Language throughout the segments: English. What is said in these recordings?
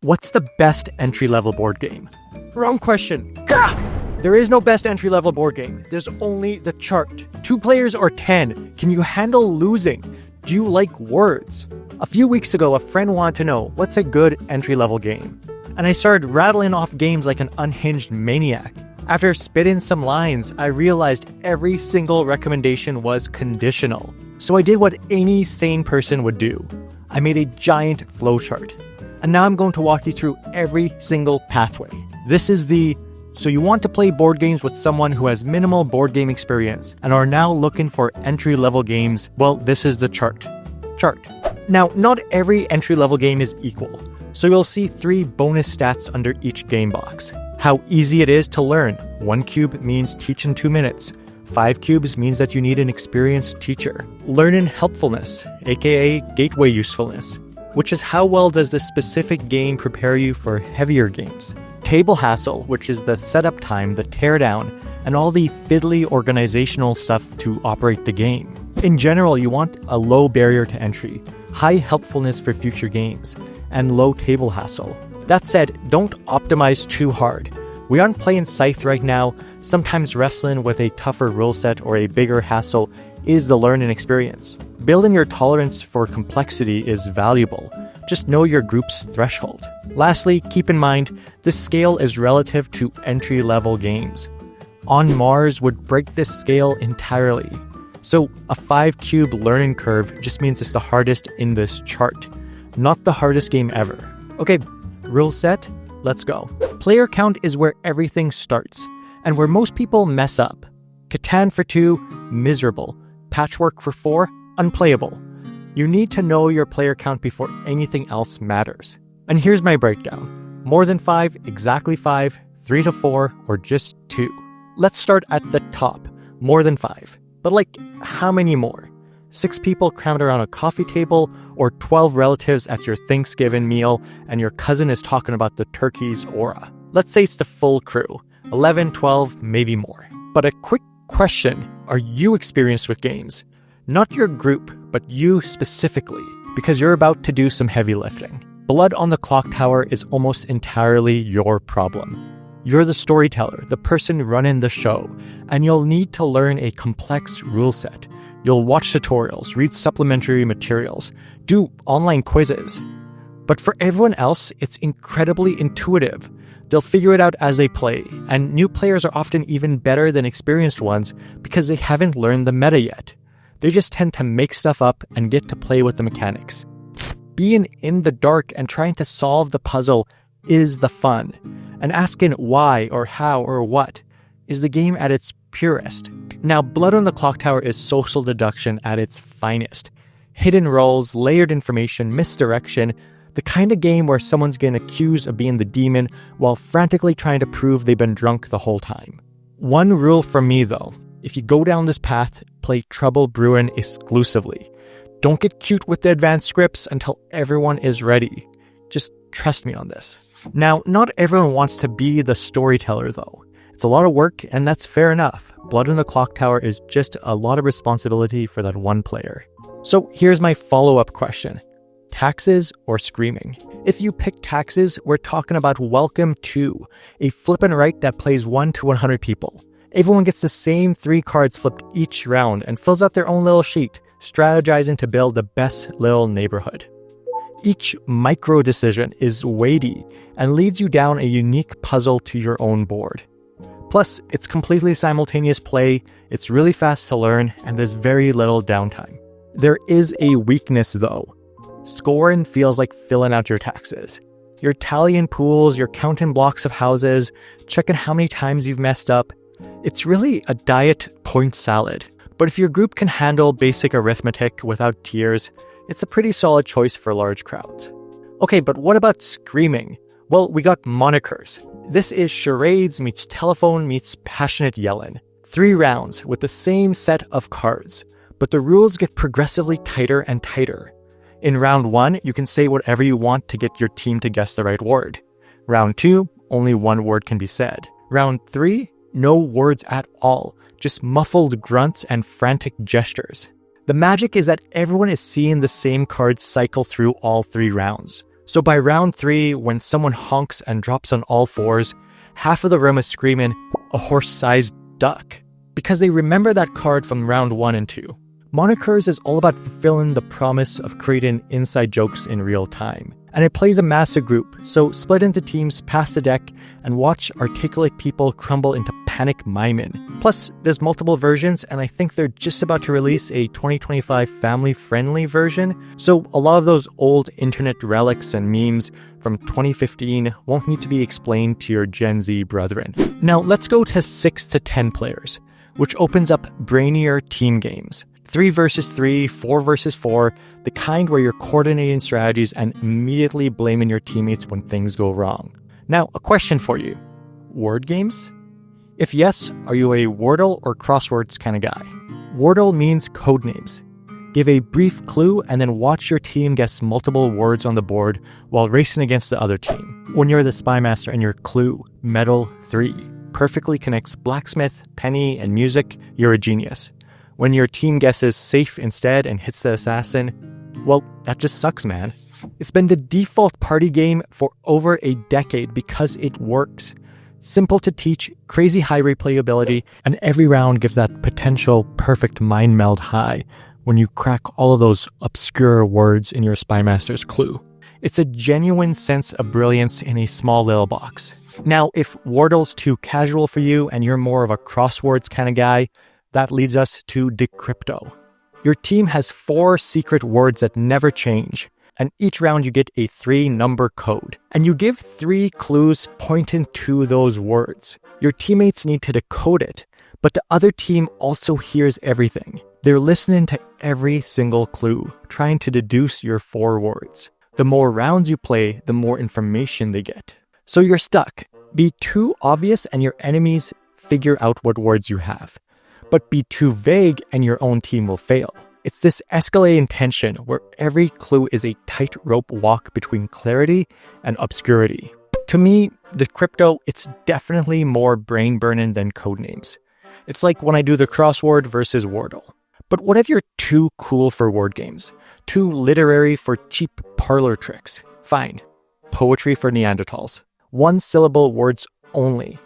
What's the best entry-level board game? Wrong question. Gah! There is no best entry-level board game. There's only the chart. 2 players or 10? Can you handle losing? Do you like words? A few weeks ago, a friend wanted to know what's a good entry-level game. And I started rattling off games like an unhinged maniac. After spitting some lines, I realized every single recommendation was conditional. So I did what any sane person would do. I made a giant flowchart. And now I'm going to walk you through every single pathway. This is so you want to play board games with someone who has minimal board game experience and are now looking for entry-level games. Well, this is the chart. Now, not every entry-level game is equal. So you'll see 3 bonus stats under each game box. How easy it is to learn. 1 cube means teach in 2 minutes. 5 cubes means that you need an experienced teacher. Learning helpfulness, aka gateway usefulness, which is how well does this specific game prepare you for heavier games. Table hassle, which is the setup time, the teardown, and all the fiddly organizational stuff to operate the game. In general, you want a low barrier to entry, high helpfulness for future games, and low table hassle. That said, don't optimize too hard. We aren't playing Scythe right now. Sometimes wrestling with a tougher rule set or a bigger hassle is the learning experience. Building your tolerance for complexity is valuable. Just know your group's threshold. Lastly, keep in mind, this scale is relative to entry-level games. On Mars would break this scale entirely. So a 5-cube learning curve just means it's the hardest in this chart, not the hardest game ever. Okay, rule set, let's go. Player count is where everything starts, and where most people mess up. Catan for 2, miserable. Patchwork for 4, unplayable. You need to know your player count before anything else matters. And here's my breakdown. More than 5, exactly 5, 3 to 4, or just 2. Let's start at the top. More than 5. But like, how many more? 6 people crammed around a coffee table, or 12 relatives at your Thanksgiving meal, and your cousin is talking about the turkey's aura. Let's say it's the full crew. 11, 12, maybe more. But a quick question, are you experienced with games? Not your group, but you specifically, because you're about to do some heavy lifting. Blood on the Clock Tower is almost entirely your problem. You're the storyteller, the person running the show, and you'll need to learn a complex rule set. You'll watch tutorials, read supplementary materials, do online quizzes. But for everyone else, it's incredibly intuitive. They'll figure it out as they play, and new players are often even better than experienced ones because they haven't learned the meta yet. They just tend to make stuff up and get to play with the mechanics. Being in the dark and trying to solve the puzzle is the fun, and asking why or how or what is the game at its purest. Now, Blood on the Clock Tower is social deduction at its finest. Hidden roles, layered information, misdirection, the kind of game where someone's getting accused of being the demon while frantically trying to prove they've been drunk the whole time. One rule from me though, if you go down this path, play Trouble Brewing exclusively. Don't get cute with the advanced scripts until everyone is ready. Just trust me on this. Now, not everyone wants to be the storyteller though. It's a lot of work, and that's fair enough. Blood on the Clock Tower is just a lot of responsibility for that one player. So here's my follow-up question. Taxes or screaming? If you pick taxes, we're talking about Welcome to, a flip and write that plays 1 to 100 people. Everyone gets the same 3 cards flipped each round and fills out their own little sheet, strategizing to build the best little neighborhood. Each micro decision is weighty and leads you down a unique puzzle to your own board. Plus, it's completely simultaneous play, it's really fast to learn, and there's very little downtime. There is a weakness though. Scoring feels like filling out your taxes. You're tallying pools, you're counting blocks of houses, checking how many times you've messed up. It's really a diet point salad. But if your group can handle basic arithmetic without tears, it's a pretty solid choice for large crowds. Okay, but what about screaming? Well, we got monikers. This is charades meets telephone meets passionate yelling. 3 rounds with the same set of cards, but the rules get progressively tighter and tighter. In round 1, you can say whatever you want to get your team to guess the right word. Round 2, only 1 word can be said. Round 3, no words at all, just muffled grunts and frantic gestures. The magic is that everyone is seeing the same cards cycle through all 3 rounds. So by round 3, when someone honks and drops on all fours, half of the room is screaming, "A horse-sized duck," because they remember that card from round 1 and 2. Monikers is all about fulfilling the promise of creating inside jokes in real time. And it plays a massive group, so split into teams, pass the deck, and watch articulate people crumble into panic miming. Plus, there's multiple versions, and I think they're just about to release a 2025 family-friendly version, so a lot of those old internet relics and memes from 2015 won't need to be explained to your Gen Z brethren. Now, let's go to 6 to 10 players, which opens up brainier team games. 3 versus 3, 4 versus 4, the kind where you're coordinating strategies and immediately blaming your teammates when things go wrong. Now, a question for you. Word games? If yes, are you a Wordle or crosswords kind of guy? Wordle means code names. Give a brief clue and then watch your team guess multiple words on the board while racing against the other team. When you're the spy master and your clue, metal 3, perfectly connects blacksmith, penny, and music, you're a genius. When your team guesses safe instead and hits the assassin, well, that just sucks, man. It's been the default party game for over a decade because it works. Simple to teach, crazy high replayability, and every round gives that potential perfect mind meld high when you crack all of those obscure words in your Spy Master's clue. It's a genuine sense of brilliance in a small little box. Now, if Wordle's too casual for you and you're more of a crosswords kind of guy, that leads us to Decrypto. Your team has 4 secret words that never change, and each round you get a 3-number code. And you give 3 clues pointing to those words. Your teammates need to decode it, but the other team also hears everything. They're listening to every single clue, trying to deduce your 4 words. The more rounds you play, the more information they get. So you're stuck. Be too obvious and your enemies figure out what words you have. But be too vague and your own team will fail. It's this escalating tension where every clue is a tightrope walk between clarity and obscurity. To me, Decrypto, it's definitely more brain-burning than codenames. It's like when I do the crossword versus Wordle. But what if you're too cool for word games? Too literary for cheap parlor tricks? Fine. Poetry for Neanderthals. 1-syllable words only.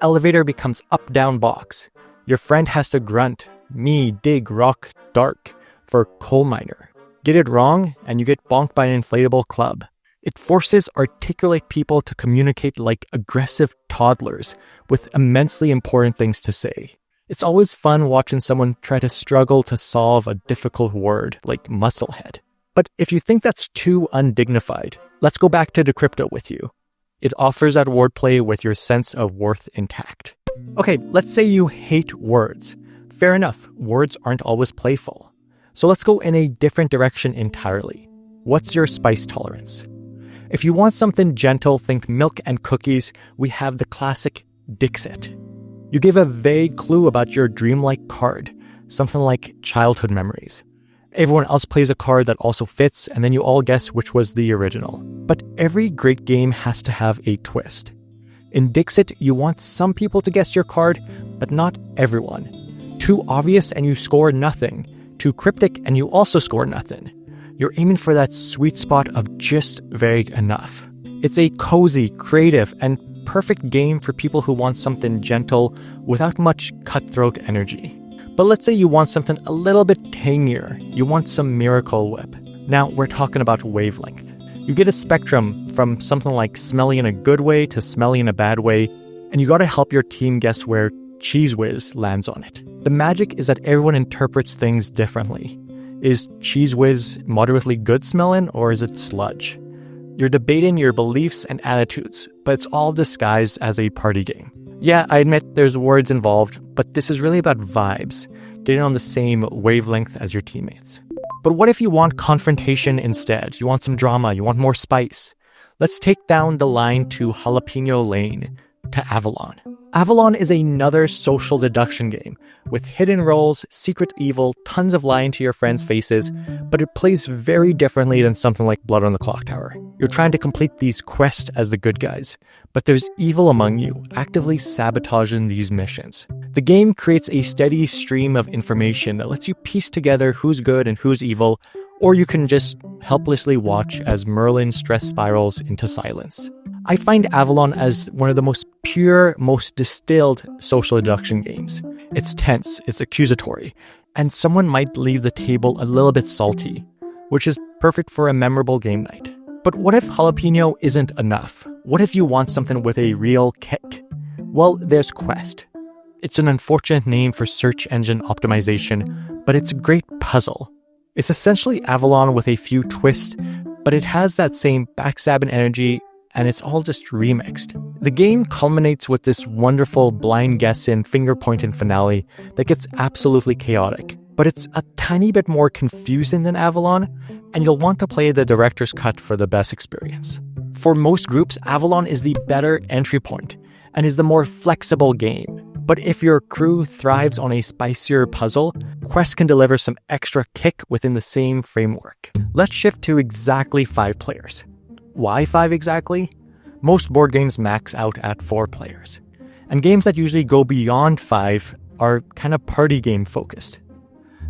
Elevator becomes up-down box. Your friend has to grunt, me, dig, rock, dark, for coal miner. Get it wrong, and you get bonked by an inflatable club. It forces articulate people to communicate like aggressive toddlers with immensely important things to say. It's always fun watching someone try to struggle to solve a difficult word like musclehead. But if you think that's too undignified, let's go back to Decrypto with you. It offers that wordplay with your sense of worth intact. Okay, let's say you hate words. Fair enough, words aren't always playful. So let's go in a different direction entirely. What's your spice tolerance? If you want something gentle, think milk and cookies, we have the classic Dixit. You give a vague clue about your dreamlike card, something like childhood memories. Everyone else plays a card that also fits, and then you all guess which was the original. But every great game has to have a twist. In Dixit, you want some people to guess your card, but not everyone. Too obvious and you score nothing. Too cryptic and you also score nothing. You're aiming for that sweet spot of just vague enough. It's a cozy, creative, and perfect game for people who want something gentle without much cutthroat energy. But let's say you want something a little bit tangier. You want some Miracle Whip. Now we're talking about wavelength. You get a spectrum from something like smelly in a good way to smelly in a bad way, and you gotta help your team guess where Cheese Whiz lands on it. The magic is that everyone interprets things differently. Is Cheese Whiz moderately good smelling, or is it sludge? You're debating your beliefs and attitudes, but it's all disguised as a party game. Yeah, I admit there's words involved, but this is really about vibes, getting on the same wavelength as your teammates. But what if you want confrontation instead? You want some drama, you want more spice. Let's take down the line to Jalapeno Lane, to Avalon. Avalon is another social deduction game with hidden roles, secret evil, tons of lying to your friends' faces, but it plays very differently than something like Blood on the Clock Tower. You're trying to complete these quests as the good guys, but there's evil among you, actively sabotaging these missions. The game creates a steady stream of information that lets you piece together who's good and who's evil, Or you can just helplessly watch as Merlin stress spirals into silence. I find Avalon as one of the most pure, most distilled social deduction games. It's tense, it's accusatory, and someone might leave the table a little bit salty, which is perfect for a memorable game night. But what if jalapeno isn't enough? What if you want something with a real kick? Well, there's Quest. It's an unfortunate name for search engine optimization, but it's a great puzzle. It's essentially Avalon with a few twists, but it has that same backstabbing energy, and it's all just remixed. The game culminates with this wonderful blind guessing, finger-pointing finale that gets absolutely chaotic, but it's a tiny bit more confusing than Avalon, and you'll want to play the director's cut for the best experience. For most groups, Avalon is the better entry point, and is the more flexible game. But if your crew thrives on a spicier puzzle, Quest can deliver some extra kick within the same framework. Let's shift to exactly 5 players. Why 5 exactly? Most board games max out at 4 players. And games that usually go beyond 5 are kind of party game focused.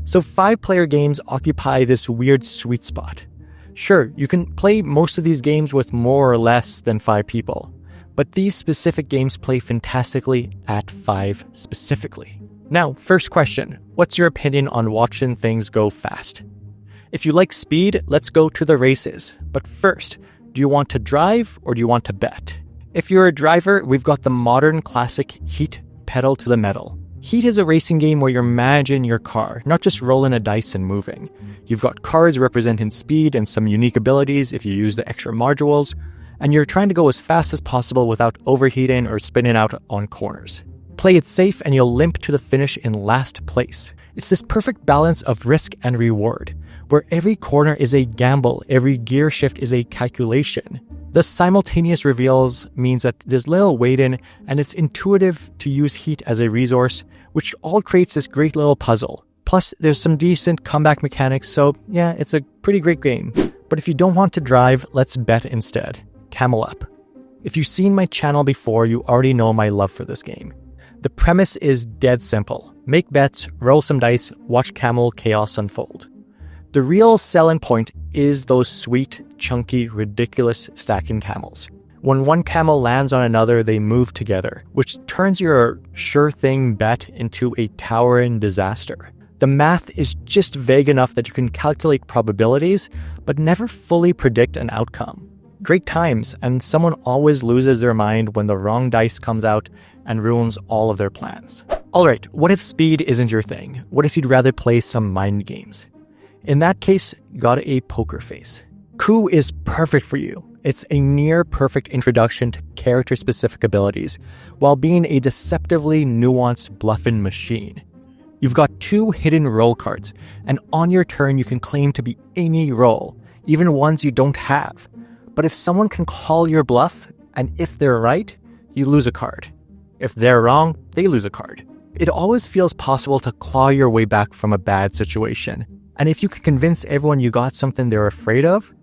So 5-player games occupy this weird sweet spot. Sure, you can play most of these games with more or less than 5 people. But these specific games play fantastically at 5 specifically. Now, first question, what's your opinion on watching things go fast? If you like speed, let's go to the races. But first, do you want to drive or do you want to bet? If you're a driver, we've got the modern classic Heat pedal to the metal. Heat is a racing game where you're managing your car, not just rolling a dice and moving. You've got cards representing speed and some unique abilities if you use the extra modules, and you're trying to go as fast as possible without overheating or spinning out on corners. Play it safe and you'll limp to the finish in last place. It's this perfect balance of risk and reward, where every corner is a gamble, every gear shift is a calculation. The simultaneous reveals means that there's little waiting, and it's intuitive to use Heat as a resource, which all creates this great little puzzle. Plus, there's some decent comeback mechanics, so yeah, it's a pretty great game. But if you don't want to drive, let's bet instead. Camel Up. If you've seen my channel before, you already know my love for this game. The premise is dead simple. Make bets, roll some dice, watch camel chaos unfold. The real selling point is those sweet, chunky, ridiculous stacking camels. When one camel lands on another, they move together, which turns your sure thing bet into a towering disaster. The math is just vague enough that you can calculate probabilities, but never fully predict an outcome. Great times, and someone always loses their mind when the wrong dice comes out and ruins all of their plans. Alright, what if speed isn't your thing? What if you'd rather play some mind games? In that case, got a poker face. Coup is perfect for you. It's a near perfect introduction to character-specific abilities, while being a deceptively nuanced bluffing machine. You've got 2 hidden roll cards, and on your turn you can claim to be any roll, even ones you don't have. But if someone can call your bluff, and if they're right, you lose a card. If they're wrong, they lose a card. It always feels possible to claw your way back from a bad situation. And if you can convince everyone you got something they're afraid of,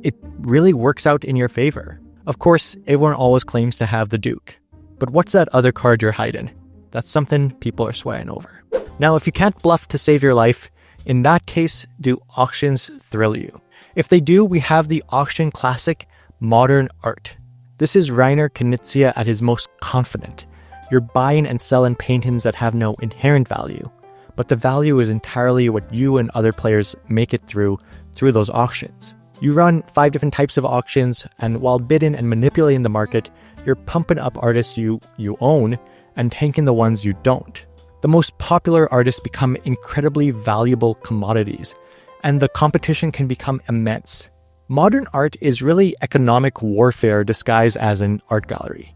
it really works out in your favor. Of course, everyone always claims to have the Duke. But what's that other card you're hiding? That's something people are sweating over. Now, if you can't bluff to save your life, in that case, do auctions thrill you? If they do, we have the auction classic, Modern Art. This is Rainer Knizia at his most confident. You're buying and selling paintings that have no inherent value, but the value is entirely what you and other players make it through those auctions. You run 5 different types of auctions, and while bidding and manipulating the market, you're pumping up artists you own and tanking the ones you don't. The most popular artists become incredibly valuable commodities, and the competition can become immense. Modern art is really economic warfare disguised as an art gallery.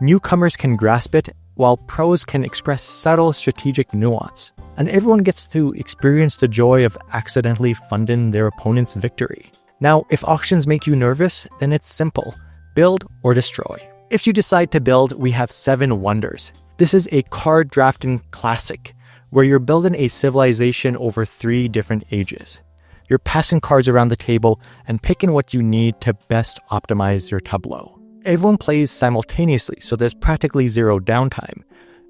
Newcomers can grasp it, while pros can express subtle strategic nuance, and everyone gets to experience the joy of accidentally funding their opponent's victory. Now, if auctions make you nervous, then it's simple. Build or destroy. If you decide to build, we have 7 Wonders. This is a card drafting classic, where you're building a civilization over 3 different ages. You're passing cards around the table and picking what you need to best optimize your tableau. Everyone plays simultaneously, so there's practically zero downtime.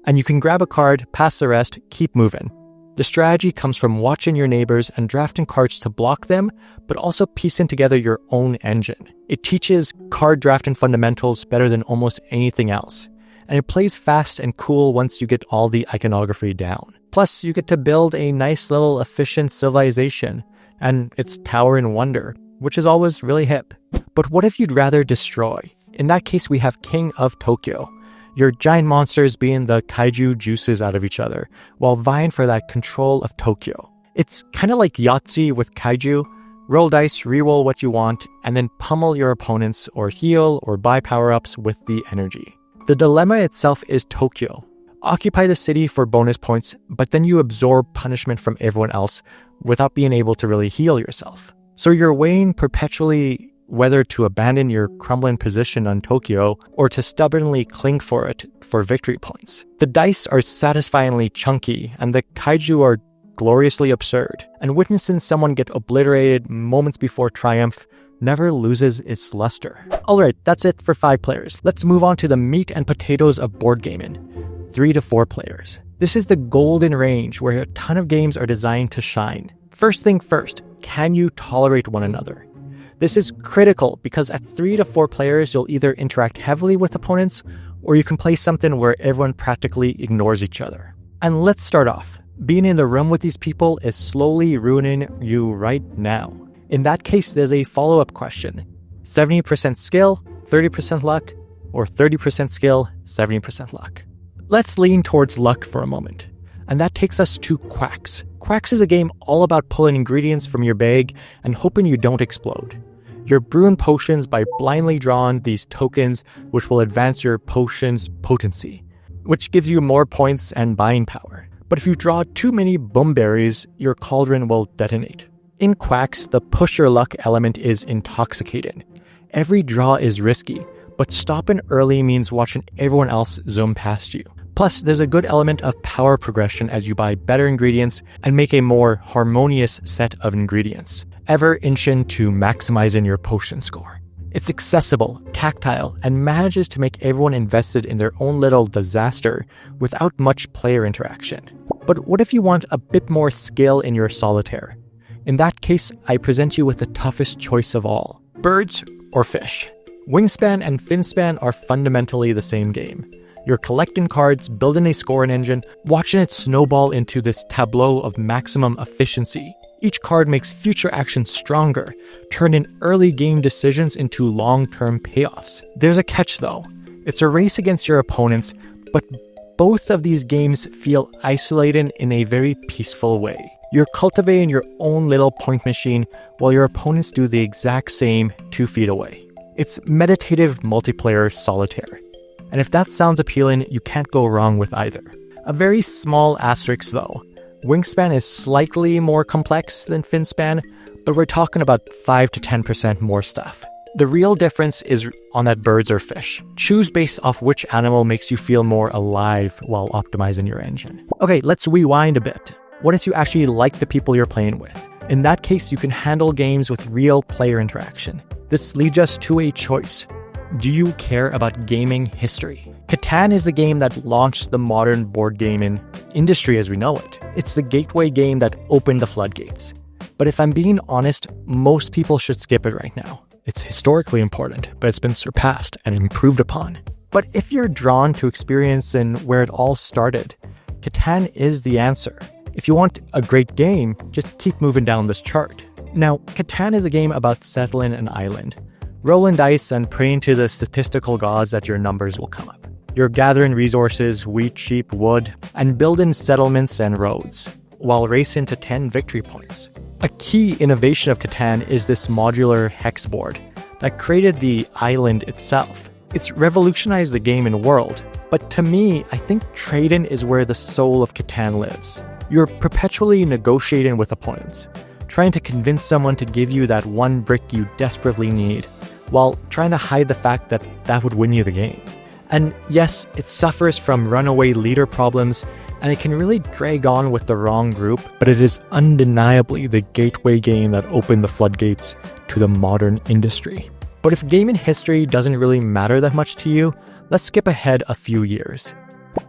And you can grab a card, pass the rest, keep moving. The strategy comes from watching your neighbors and drafting cards to block them, but also piecing together your own engine. It teaches card drafting fundamentals better than almost anything else, and it plays fast and cool once you get all the iconography down. Plus, you get to build a nice little efficient civilization, and its Tower and Wonder, which is always really hip. But what if you'd rather destroy? In that case, we have King of Tokyo. Your giant monsters being the kaiju juices out of each other, while vying for that control of Tokyo. It's kind of like Yahtzee with kaiju. Roll dice, reroll what you want, and then pummel your opponents or heal or buy power-ups with the energy. The dilemma itself is Tokyo. Occupy the city for bonus points, but then you absorb punishment from everyone else without being able to really heal yourself. So you're weighing perpetually whether to abandon your crumbling position on Tokyo or to stubbornly cling for it for victory points. The dice are satisfyingly chunky, and the kaiju are gloriously absurd, and witnessing someone get obliterated moments before triumph never loses its luster. Alright, that's it for 5 players. Let's move on to the meat and potatoes of board gaming, 3 to 4 players. This is the golden range where a ton of games are designed to shine. First thing first, can you tolerate one another? This is critical because at 3 to 4 players, you'll either interact heavily with opponents or you can play something where everyone practically ignores each other. And let's start off. Being in the room with these people is slowly ruining you right now. In that case, there's a follow-up question. 70% skill, 30% luck, or 30% skill, 70% luck? Let's lean towards luck for a moment. And that takes us to Quacks. Quacks is a game all about pulling ingredients from your bag and hoping you don't explode. You're brewing potions by blindly drawing these tokens, which will advance your potion's potency, which gives you more points and buying power. But if you draw too many boomberries, your cauldron will detonate. In Quacks, the push your luck element is intoxicating. Every draw is risky, but stopping early means watching everyone else zoom past you. Plus, there's a good element of power progression as you buy better ingredients and make a more harmonious set of ingredients, ever inching to maximizing your potion score. It's accessible, tactile, and manages to make everyone invested in their own little disaster without much player interaction. But what if you want a bit more skill in your solitaire? In that case, I present you with the toughest choice of all: birds or fish. Wingspan and Finspan are fundamentally the same game. You're collecting cards, building a scoring engine, watching it snowball into this tableau of maximum efficiency. Each card makes future actions stronger, turning early game decisions into long-term payoffs. There's a catch though. It's a race against your opponents, but both of these games feel isolated in a very peaceful way. You're cultivating your own little point machine while your opponents do the exact same 2 feet away. It's meditative multiplayer solitaire. And if that sounds appealing, you can't go wrong with either. A very small asterisk though. Wingspan is slightly more complex than Finspan, but we're talking about 5 to 10% more stuff. The real difference is on that birds or fish. Choose based off which animal makes you feel more alive while optimizing your engine. Okay, let's rewind a bit. What if you actually like the people you're playing with? In that case, you can handle games with real player interaction. This leads us to a choice. Do you care about gaming history? Catan is the game that launched the modern board gaming industry as we know it. It's the gateway game that opened the floodgates. But if I'm being honest, most people should skip it right now. It's historically important, but it's been surpassed and improved upon. But if you're drawn to experiencing where it all started, Catan is the answer. If you want a great game, just keep moving down this chart. Now, Catan is a game about settling an island, rolling dice and praying to the statistical gods that your numbers will come up. You're gathering resources, wheat, sheep, wood, and building settlements and roads, while racing to 10 victory points. A key innovation of Catan is this modular hex board that created the island itself. It's revolutionized the game and world, but to me, I think trading is where the soul of Catan lives. You're perpetually negotiating with opponents, trying to convince someone to give you that one brick you desperately need, while trying to hide the fact that that would win you the game. And yes, it suffers from runaway leader problems, and it can really drag on with the wrong group, but it is undeniably the gateway game that opened the floodgates to the modern industry. But if gaming history doesn't really matter that much to you, let's skip ahead a few years.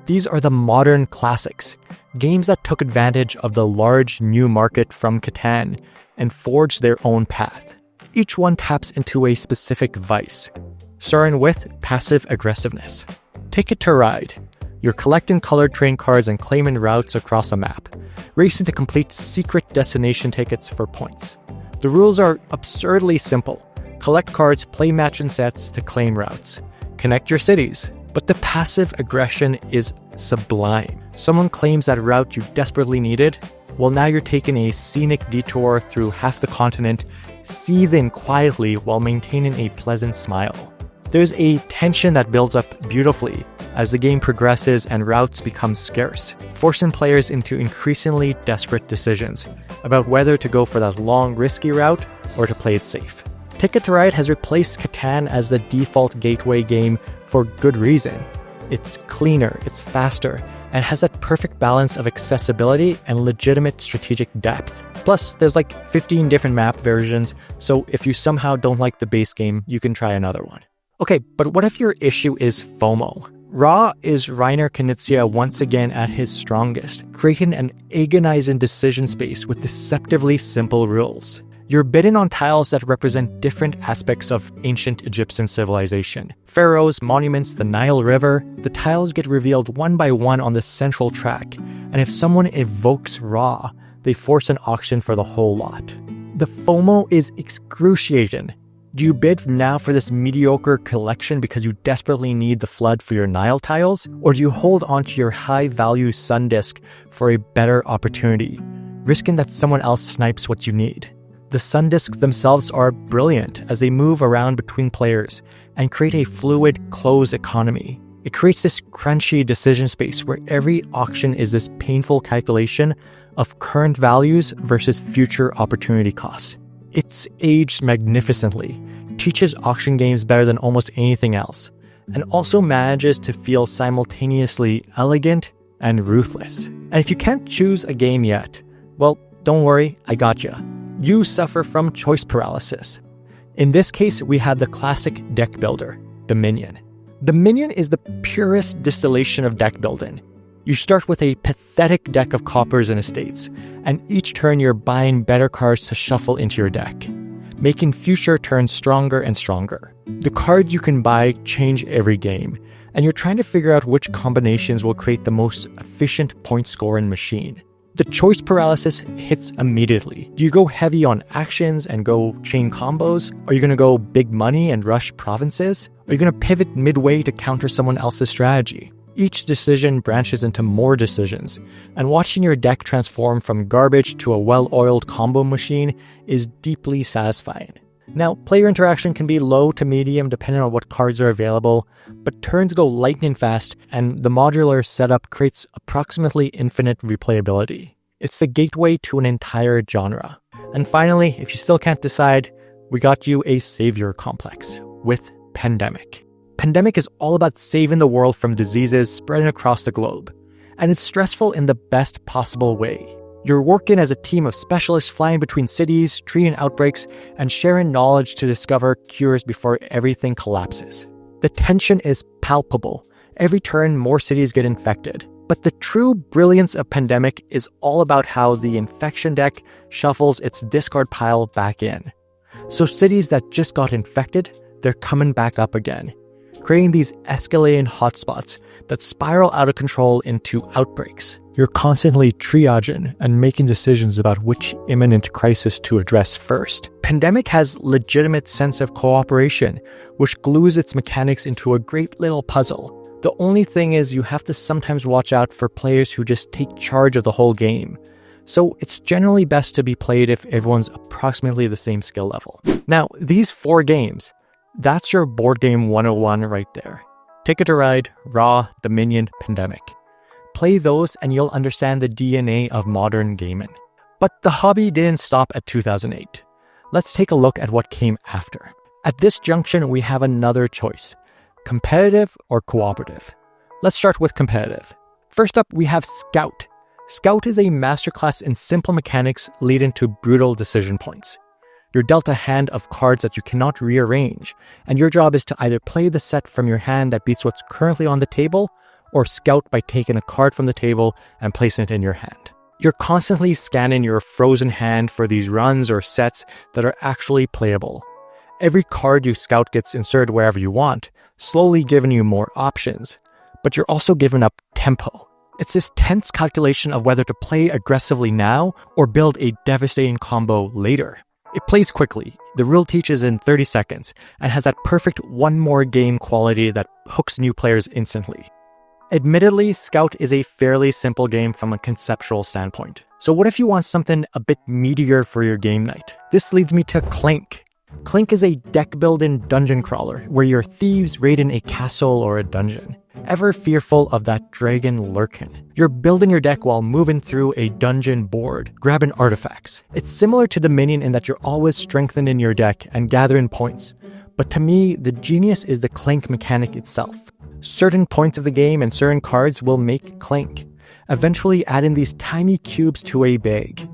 These are the modern classics, Games that took advantage of the large new market from Catan and forged their own path. Each one taps into a specific vice, starting with passive aggressiveness. Ticket to Ride. You're collecting colored train cards and claiming routes across a map, racing to complete secret destination tickets for points. The rules are absurdly simple. Collect cards, play match-in sets to claim routes. Connect your cities. But the passive aggression is sublime. Someone claims that route you desperately needed. Well, now you're taking a scenic detour through half the continent, seething quietly while maintaining a pleasant smile. There's a tension that builds up beautifully as the game progresses and routes become scarce, forcing players into increasingly desperate decisions about whether to go for that long, risky route or to play it safe. Ticket to Ride has replaced Catan as the default gateway game for good reason. It's cleaner, it's faster, and has that perfect balance of accessibility and legitimate strategic depth. Plus, there's like 15 different map versions, so if you somehow don't like the base game, you can try another one. Okay, but what if your issue is FOMO? Raw is Reiner Knizia once again at his strongest, creating an agonizing decision space with deceptively simple rules. You're bidding on tiles that represent different aspects of ancient Egyptian civilization. Pharaohs, monuments, the Nile River. The tiles get revealed one by one on the central track, and if someone evokes Ra, they force an auction for the whole lot. The FOMO is excruciating. Do you bid now for this mediocre collection because you desperately need the flood for your Nile tiles? Or do you hold onto your high-value sun disk for a better opportunity, risking that someone else snipes what you need? The sun disks themselves are brilliant as they move around between players and create a fluid, closed economy. It creates this crunchy decision space where every auction is this painful calculation of current values versus future opportunity cost. It's aged magnificently, teaches auction games better than almost anything else, and also manages to feel simultaneously elegant and ruthless. And if you can't choose a game yet, well, don't worry, I gotcha. You suffer from choice paralysis. In this case, we have the classic deck builder, Dominion. Dominion is the purest distillation of deck building. You start with a pathetic deck of coppers and estates, and each turn you're buying better cards to shuffle into your deck, making future turns stronger and stronger. The cards you can buy change every game, and you're trying to figure out which combinations will create the most efficient point scoring machine. The choice paralysis hits immediately. Do you go heavy on actions and go chain combos? Are you going to go big money and rush provinces? Are you going to pivot midway to counter someone else's strategy? Each decision branches into more decisions, and watching your deck transform from garbage to a well-oiled combo machine is deeply satisfying. Now, player interaction can be low to medium depending on what cards are available, but turns go lightning fast, and the modular setup creates approximately infinite replayability. It's the gateway to an entire genre. And finally, if you still can't decide, we got you a savior complex with Pandemic. Pandemic is all about saving the world from diseases spreading across the globe, and it's stressful in the best possible way. You're working as a team of specialists flying between cities, treating outbreaks, and sharing knowledge to discover cures before everything collapses. The tension is palpable. Every turn, more cities get infected. But the true brilliance of Pandemic is all about how the infection deck shuffles its discard pile back in. So cities that just got infected, they're coming back up again, creating these escalating hotspots that spiral out of control into outbreaks. You're constantly triaging and making decisions about which imminent crisis to address first. Pandemic has legitimate sense of cooperation, which glues its mechanics into a great little puzzle. The only thing is you have to sometimes watch out for players who just take charge of the whole game. So it's generally best to be played if everyone's approximately the same skill level. Now, these 4 games, that's your board game 101 right there. Ticket to Ride, Raw, Dominion, Pandemic. Play those and you'll understand the DNA of modern gaming. But the hobby didn't stop at 2008. Let's take a look at what came after. At this junction, we have another choice: competitive or cooperative. Let's start with competitive. First up, we have Scout. Scout is a masterclass in simple mechanics leading to brutal decision points. You're dealt a hand of cards that you cannot rearrange, and your job is to either play the set from your hand that beats what's currently on the table, or scout by taking a card from the table and placing it in your hand. You're constantly scanning your frozen hand for these runs or sets that are actually playable. Every card you scout gets inserted wherever you want, slowly giving you more options, but you're also giving up tempo. It's this tense calculation of whether to play aggressively now or build a devastating combo later. It plays quickly, the rule teaches in 30 seconds, and has that perfect one more game quality that hooks new players instantly. Admittedly, Scout is a fairly simple game from a conceptual standpoint. So what if you want something a bit meatier for your game night? This leads me to Clink. Clink is a deck-building dungeon crawler where you're thieves raiding a castle or a dungeon, ever fearful of that dragon lurking. You're building your deck while moving through a dungeon board, grabbing artifacts. It's similar to Dominion in that you're always strengthening your deck and gathering points, but to me, the genius is the Clink mechanic itself. Certain points of the game and certain cards will make Clink, eventually adding these tiny cubes to a bag.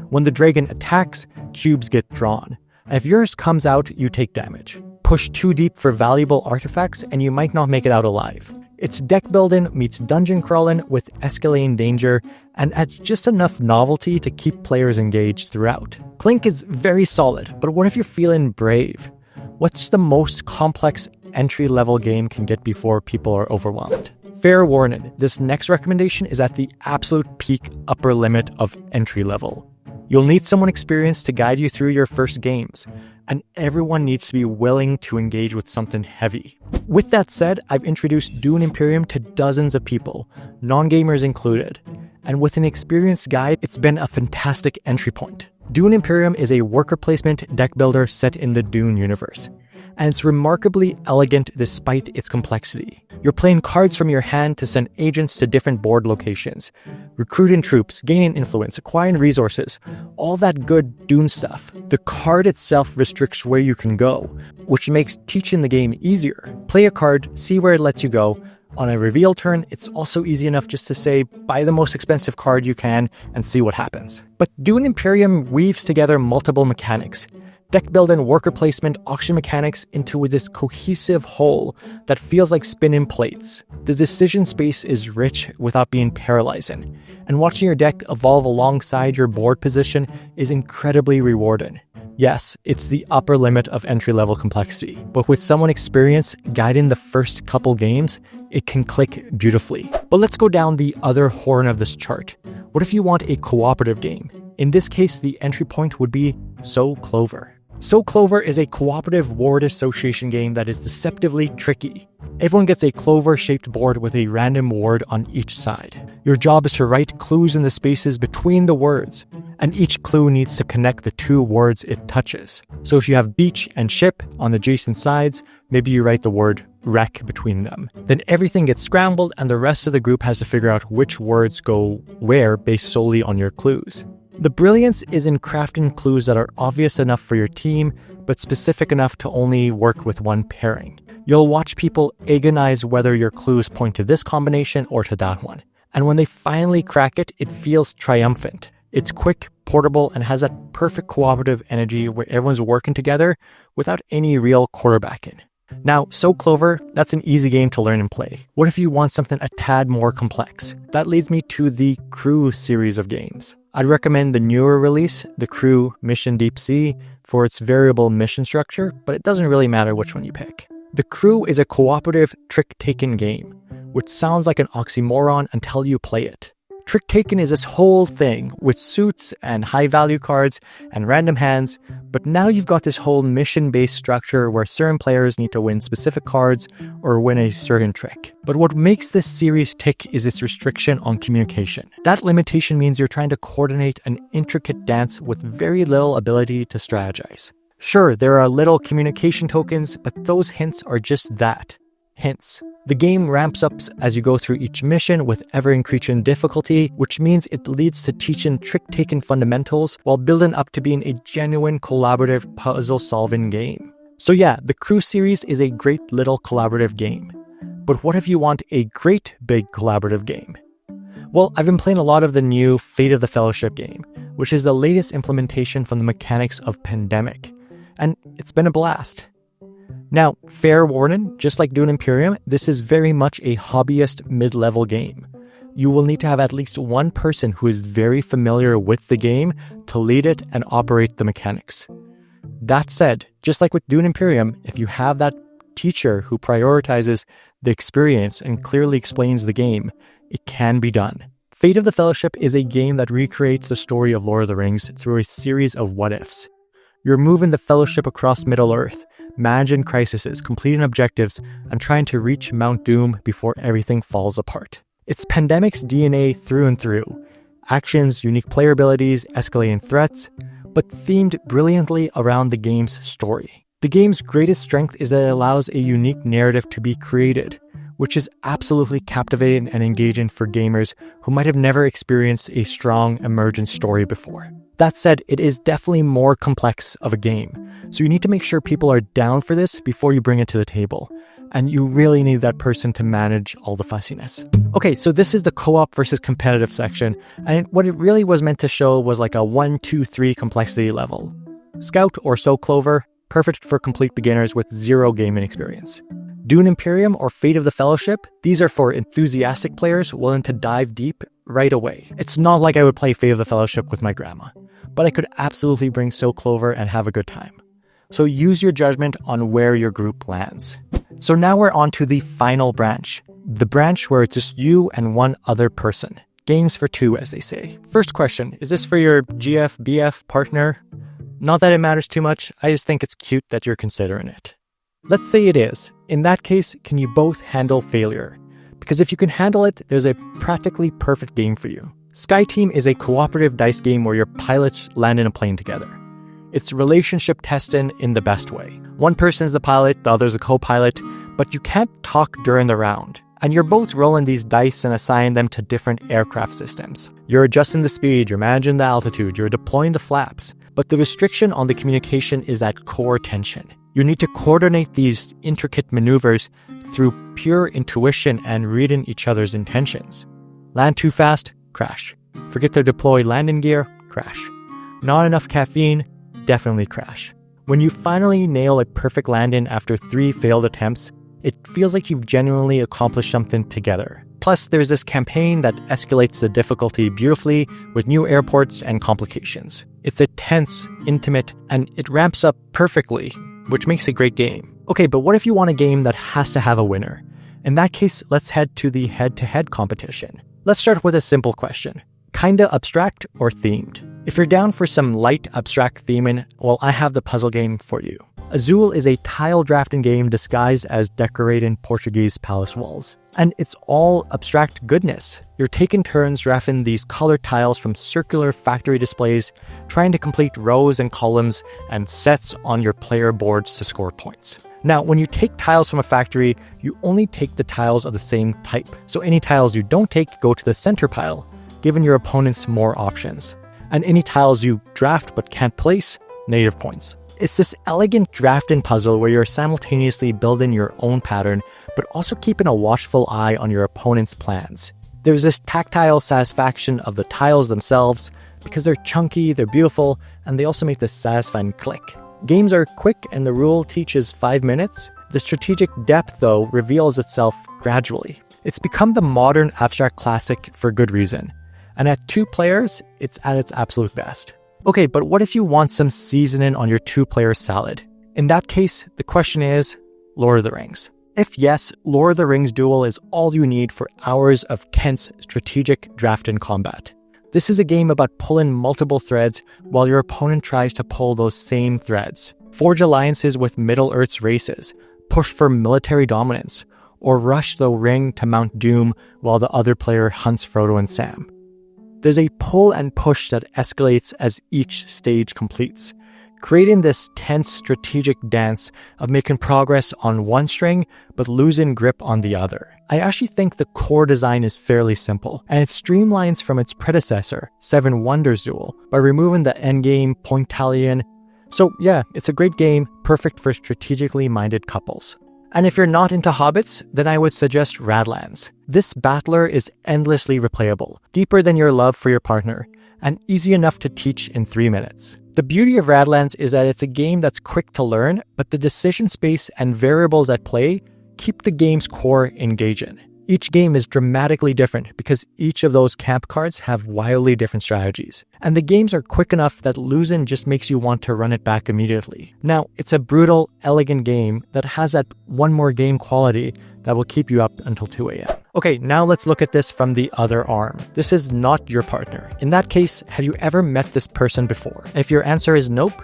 When the dragon attacks, cubes get drawn. And if yours comes out, you take damage. Push too deep for valuable artifacts and you might not make it out alive. It's deck building meets dungeon crawling with escalating danger and adds just enough novelty to keep players engaged throughout. Clink is very solid, but what if you're feeling brave? What's the most complex entry-level game can get before people are overwhelmed? Fair warning, this next recommendation is at the absolute peak upper limit of entry level. You'll need someone experienced to guide you through your first games, and everyone needs to be willing to engage with something heavy. With that said, I've introduced Dune Imperium to dozens of people, non-gamers included, and with an experienced guide, it's been a fantastic entry point. Dune Imperium is a worker placement deck builder set in the Dune universe, and it's remarkably elegant despite its complexity. You're playing cards from your hand to send agents to different board locations, recruiting troops, gaining influence, acquiring resources, all that good Dune stuff. The card itself restricts where you can go, which makes teaching the game easier. Play a card, see where it lets you go. On a reveal turn, it's also easy enough just to say, buy the most expensive card you can and see what happens. But Dune Imperium weaves together multiple mechanics, deck building, worker placement, auction mechanics into this cohesive whole that feels like spinning plates. The decision space is rich without being paralyzing, and watching your deck evolve alongside your board position is incredibly rewarding. Yes, it's the upper limit of entry-level complexity, but with someone experienced guiding the first couple games, it can click beautifully. But let's go down the other horn of this chart. What if you want a cooperative game? In this case, the entry point would be So Clover. So Clover is a cooperative word association game that is deceptively tricky. Everyone gets a clover-shaped board with a random word on each side. Your job is to write clues in the spaces between the words, and each clue needs to connect the two words it touches. So if you have beach and ship on the adjacent sides, maybe you write the word wreck between them. Then everything gets scrambled and the rest of the group has to figure out which words go where based solely on your clues. The brilliance is in crafting clues that are obvious enough for your team, but specific enough to only work with one pairing. You'll watch people agonize whether your clues point to this combination or to that one. And when they finally crack it, it feels triumphant. It's quick, portable, and has that perfect cooperative energy where everyone's working together without any real quarterbacking. Now, So Clover, that's an easy game to learn and play. What if you want something a tad more complex? That leads me to the Crew series of games. I'd recommend the newer release, the Crew Mission Deep Sea, for its variable mission structure, but it doesn't really matter which one you pick. The Crew is a cooperative trick-taking game, which sounds like an oxymoron until you play it. Trick-taking is this whole thing with suits and high-value cards and random hands, but now you've got this whole mission-based structure where certain players need to win specific cards or win a certain trick. But what makes this series tick is its restriction on communication. That limitation means you're trying to coordinate an intricate dance with very little ability to strategize. Sure, there are little communication tokens, but those hints are just that, hints. The game ramps up as you go through each mission with ever-increasing difficulty, which means it leads to teaching trick-taking fundamentals while building up to being a genuine collaborative puzzle-solving game. So yeah, the Crew series is a great little collaborative game. But what if you want a great big collaborative game? Well, I've been playing a lot of the new Fate of the Fellowship game, which is the latest implementation from the mechanics of Pandemic, and it's been a blast. Now, fair warning, just like Dune Imperium, this is very much a hobbyist mid-level game. You will need to have at least one person who is very familiar with the game to lead it and operate the mechanics. That said, just like with Dune Imperium, if you have that teacher who prioritizes the experience and clearly explains the game, it can be done. Fate of the Fellowship is a game that recreates the story of Lord of the Rings through a series of what-ifs. You're moving the Fellowship across Middle-earth, managing crises, completing objectives, and trying to reach Mount Doom before everything falls apart. It's Pandemic's DNA through and through. Actions, unique player abilities, escalating threats, but themed brilliantly around the game's story. The game's greatest strength is that it allows a unique narrative to be created, which is absolutely captivating and engaging for gamers who might have never experienced a strong, emergent story before. That said, it is definitely more complex of a game, so you need to make sure people are down for this before you bring it to the table, and you really need that person to manage all the fussiness. Okay, so this is the co-op versus competitive section, and what it really was meant to show was like a 1, 2, 3 complexity level. Scout or So Clover, perfect for complete beginners with zero gaming experience. Dune Imperium or Fate of the Fellowship, these are for enthusiastic players willing to dive deep right away. It's not like I would play Fate of the Fellowship with my grandma, but I could absolutely bring So Clover and have a good time. So use your judgment on where your group lands. So now we're on to the final branch. The branch where it's just you and one other person. Games for two, as they say. First question, is this for your GF, BF partner? Not that it matters too much, I just think it's cute that you're considering it. Let's say it is. In that case, can you both handle failure? Because if you can handle it, there's a practically perfect game for you. SkyTeam is a cooperative dice game where your pilots land in a plane together. It's relationship testing in the best way. One person is the pilot, the other's a co-pilot, but you can't talk during the round. And you're both rolling these dice and assigning them to different aircraft systems. You're adjusting the speed, you're managing the altitude, you're deploying the flaps. But the restriction on the communication is that core tension. You need to coordinate these intricate maneuvers through pure intuition and reading each other's intentions. Land too fast, crash. Forget to deploy landing gear, crash. Not enough caffeine, definitely crash. When you finally nail a perfect landing after 3 failed attempts, it feels like you've genuinely accomplished something together. Plus, there's this campaign that escalates the difficulty beautifully with new airports and complications. It's intense, intimate, and it ramps up perfectly, which makes a great game. Okay, but what if you want a game that has to have a winner? In that case, let's head to the head-to-head competition. Let's start with a simple question. Kinda abstract or themed? If you're down for some light abstract theming, well, I have the puzzle game for you. Azul is a tile drafting game disguised as decorating Portuguese palace walls. And it's all abstract goodness. You're taking turns drafting these colored tiles from circular factory displays, trying to complete rows and columns and sets on your player boards to score points. Now, when you take tiles from a factory, you only take the tiles of the same type. So any tiles you don't take go to the center pile, giving your opponents more options. And any tiles you draft but can't place, negative points. It's this elegant drafting puzzle where you're simultaneously building your own pattern, but also keeping a watchful eye on your opponent's plans. There's this tactile satisfaction of the tiles themselves, because they're chunky, they're beautiful, and they also make this satisfying click. Games are quick and the rule teaches 5 minutes. The strategic depth, though, reveals itself gradually. It's become the modern abstract classic for good reason. And at 2 players, it's at its absolute best. Okay, but what if you want some seasoning on your 2-player salad? In that case, the question is, Lord of the Rings. If yes, Lord of the Rings Duel is all you need for hours of tense strategic drafting combat. This is a game about pulling multiple threads while your opponent tries to pull those same threads. Forge alliances with Middle-earth's races, push for military dominance, or rush the ring to Mount Doom while the other player hunts Frodo and Sam. There's a pull and push that escalates as each stage completes, creating this tense strategic dance of making progress on one string but losing grip on the other. I actually think the core design is fairly simple, and it streamlines from its predecessor, Seven Wonders Duel, by removing the endgame point tallying. So yeah, it's a great game, perfect for strategically minded couples. And if you're not into hobbits, then I would suggest Radlands. This battler is endlessly replayable, deeper than your love for your partner, and easy enough to teach in 3 minutes. The beauty of Radlands is that it's a game that's quick to learn, but the decision space and variables at play keep the game's core engaging. Each game is dramatically different because each of those camp cards have wildly different strategies. And the games are quick enough that losing just makes you want to run it back immediately. Now, it's a brutal, elegant game that has that one more game quality that will keep you up until 2 a.m. Okay, now let's look at this from the other arm. This is not your partner. In that case, have you ever met this person before? If your answer is nope,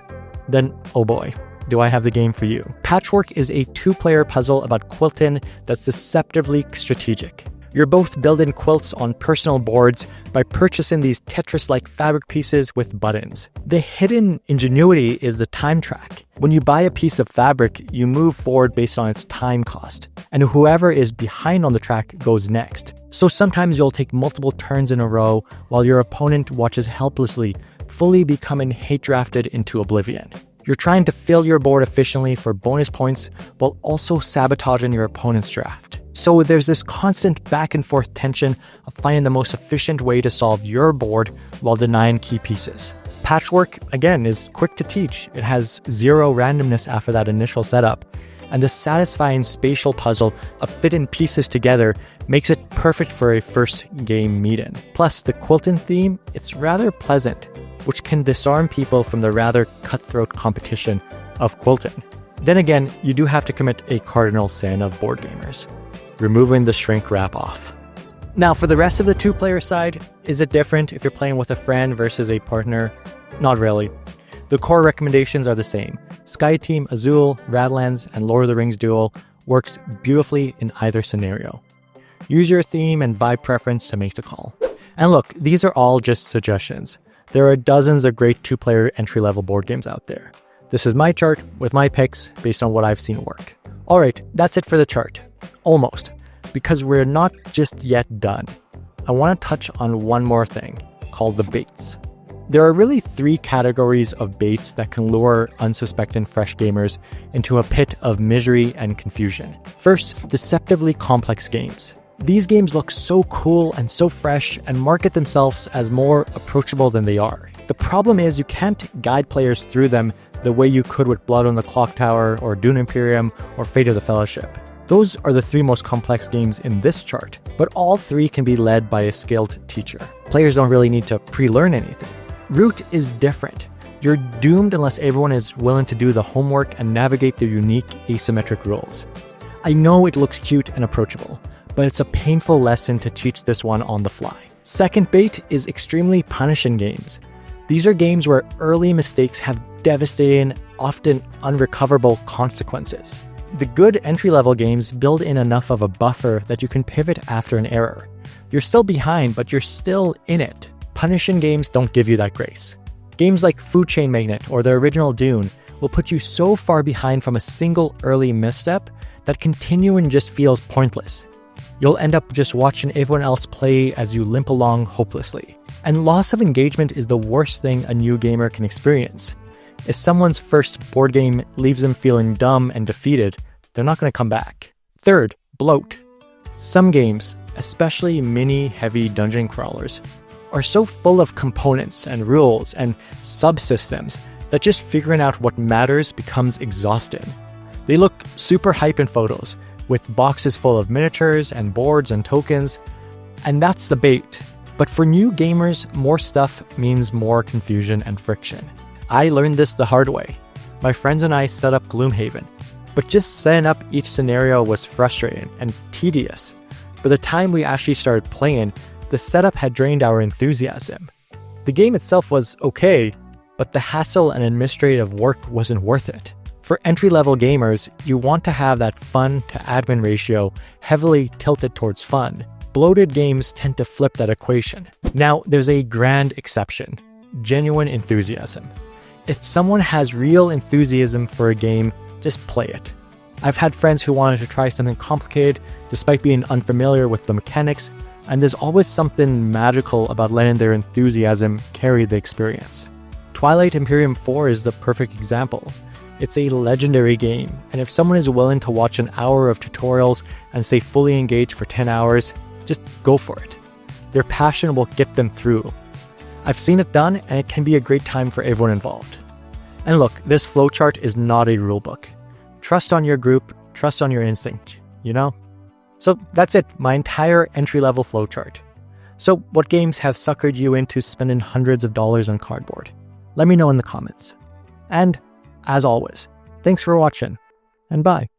then oh boy, do I have the game for you. Patchwork is a 2-player puzzle about quilting that's deceptively strategic. You're both building quilts on personal boards by purchasing these Tetris-like fabric pieces with buttons. The hidden ingenuity is the time track. When you buy a piece of fabric, you move forward based on its time cost, and whoever is behind on the track goes next. So sometimes you'll take multiple turns in a row while your opponent watches helplessly, fully becoming hate drafted into oblivion. You're trying to fill your board efficiently for bonus points while also sabotaging your opponent's draft. So there's this constant back and forth tension of finding the most efficient way to solve your board while denying key pieces. Patchwork, again, is quick to teach. It has zero randomness after that initial setup, and the satisfying spatial puzzle of fitting pieces together makes it perfect for a first game meeting. Plus, the quilting theme, it's rather pleasant, which can disarm people from the rather cutthroat competition of quilting. Then again, you do have to commit a cardinal sin of board gamers: removing the shrink wrap off. Now, for the rest of the 2-player side, is it different if you're playing with a friend versus a partner? Not really. The core recommendations are the same. Sky Team Azul, Radlands, and Lord of the Rings Duel works beautifully in either scenario. Use your theme and vibe preference to make the call. And look, these are all just suggestions. There are dozens of great 2-player entry-level board games out there. This is my chart with my picks based on what I've seen work. Alright, that's it for the chart. Almost. Because we're not just yet done. I want to touch on one more thing, called the baits. There are really 3 categories of baits that can lure unsuspecting fresh gamers into a pit of misery and confusion. First, deceptively complex games. These games look so cool and so fresh and market themselves as more approachable than they are. The problem is you can't guide players through them the way you could with Blood on the Clock Tower or Dune Imperium or Fate of the Fellowship. Those are the 3 most complex games in this chart, but all 3 can be led by a skilled teacher. Players don't really need to pre-learn anything. Root is different. You're doomed unless everyone is willing to do the homework and navigate their unique asymmetric rules. I know it looks cute and approachable, but it's a painful lesson to teach this one on the fly. Second bait is extremely punishing games. These are games where early mistakes have devastating, often unrecoverable consequences. The good entry-level games build in enough of a buffer that you can pivot after an error. You're still behind, but you're still in it. Punishing games don't give you that grace. Games like Food Chain Magnate or the original Dune will put you so far behind from a single early misstep that continuing just feels pointless. You'll end up just watching everyone else play as you limp along hopelessly. And loss of engagement is the worst thing a new gamer can experience. If someone's first board game leaves them feeling dumb and defeated, they're not going to come back. Third, bloat. Some games, especially mini-heavy dungeon crawlers, are so full of components and rules and subsystems that just figuring out what matters becomes exhausting. They look super hype in photos, with boxes full of miniatures and boards and tokens, and that's the bait. But for new gamers, more stuff means more confusion and friction. I learned this the hard way. My friends and I set up Gloomhaven, but just setting up each scenario was frustrating and tedious. By the time we actually started playing, the setup had drained our enthusiasm. The game itself was okay, but the hassle and administrative work wasn't worth it. For entry-level gamers, you want to have that fun to admin ratio heavily tilted towards fun. Bloated games tend to flip that equation. Now, there's a grand exception: genuine enthusiasm. If someone has real enthusiasm for a game, just play it. I've had friends who wanted to try something complicated despite being unfamiliar with the mechanics, and there's always something magical about letting their enthusiasm carry the experience. Twilight Imperium 4 is the perfect example. It's a legendary game, and if someone is willing to watch an hour of tutorials and stay fully engaged for 10 hours, just go for it. Their passion will get them through. I've seen it done, and it can be a great time for everyone involved. And look, this flowchart is not a rulebook. Trust on your group, trust on your instinct, you know? So that's it, my entire entry-level flowchart. So what games have suckered you into spending hundreds of dollars on cardboard? Let me know in the comments. And as always, thanks for watching, and bye.